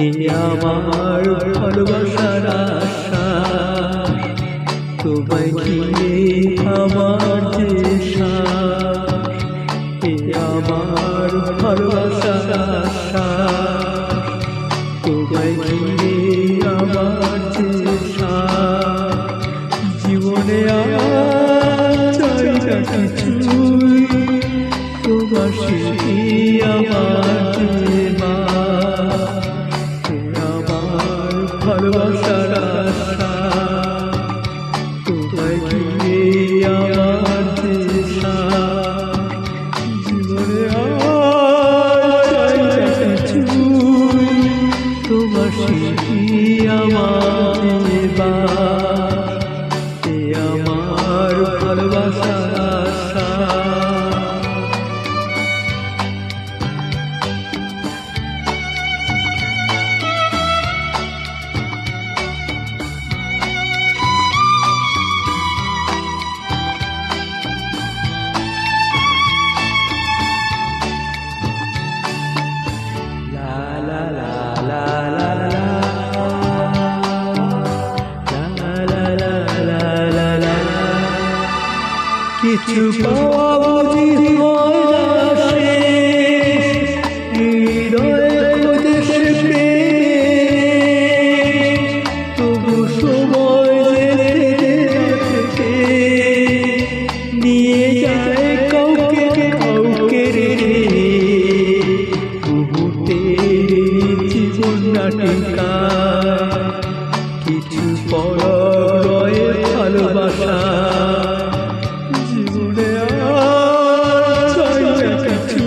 এ আমার ভালোবাসার আশা, তোমায় ঘিরে আমার যে শ্বাস, এ আমার ভালোবাসার আশা, তোমায় ঘিরে আমার যে শ্বাস। জীবনে আর চাই না কিছুই, তোমার স্মৃতি আমার যে মা, এ আমার ভালোবাসার আশা, তোমায় ঘিরে আমার যে শ্বাস। জীবনে আর চাই না কিছুই, তোমার স্মৃতি আমার যে মা, এ আমার ভালোবাসার আশা। কিছু পাওয়া বুঝি হয় না শেষ, হৃদয়ে খোঁজে সে প্রেম, তবু সময় যেতে নিয়ে যায় কাউকে কাউকে রে। মুহূর্তের জীবনটা টিকায়, কিছু পলক রয়ে ভালোবাসা। জীবনে আর চাই না কিছু,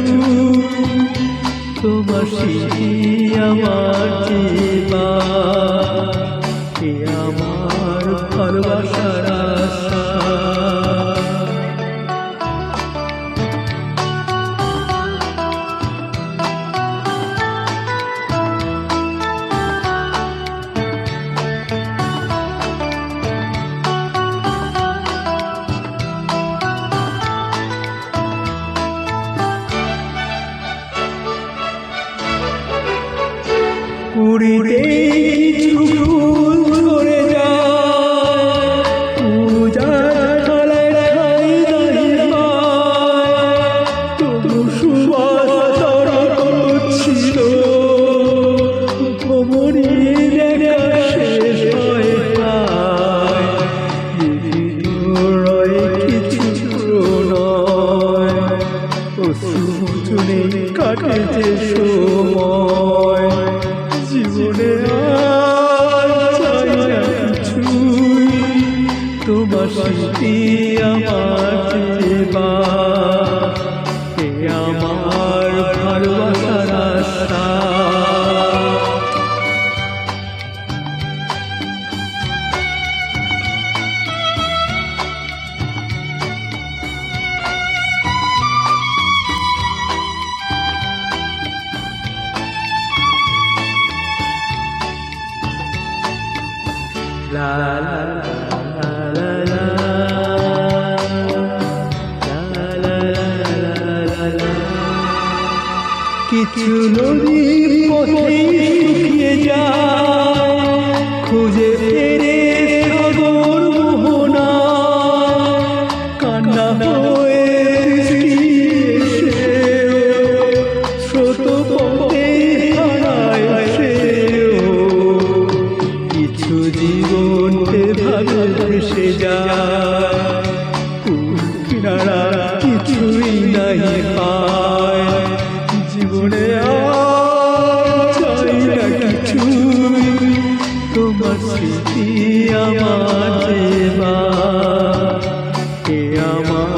তোমার স্মৃতি আমার যে মা, এ আমার ভালোবাসার আশা। কুড়িতে কিছু ফুল ঝরে যায়, পূজার থালায় ঠাঁই দাঁড়িয়ে পায়, তবু সুবাস তারা করছিল, ভ্রমণী দেখা শেষ হয় প্রায়। রয়ে কিছু নয়, অশ্রুমোচনে কাটে যে সময়। জীবনে আর চাই না কিছুই, তোমার স্মৃতি আমার যে মা, এ আমার ভালোবাসার আশা। La la la la la la la la la। কিছু নদী পথে শুকিয়ে যায়, খুঁজে ফেরে সাগর মোহনা, কান্না হয়ে স্রোত পথে হারায় সেও। কিছু জীবন ভাবে ভেসে যায়, কুল কিনারা কিছুই নাই পায়। জীবনে আর চাই না কিছুই, তোমার স্মৃতি আমার যে মা, এ আমার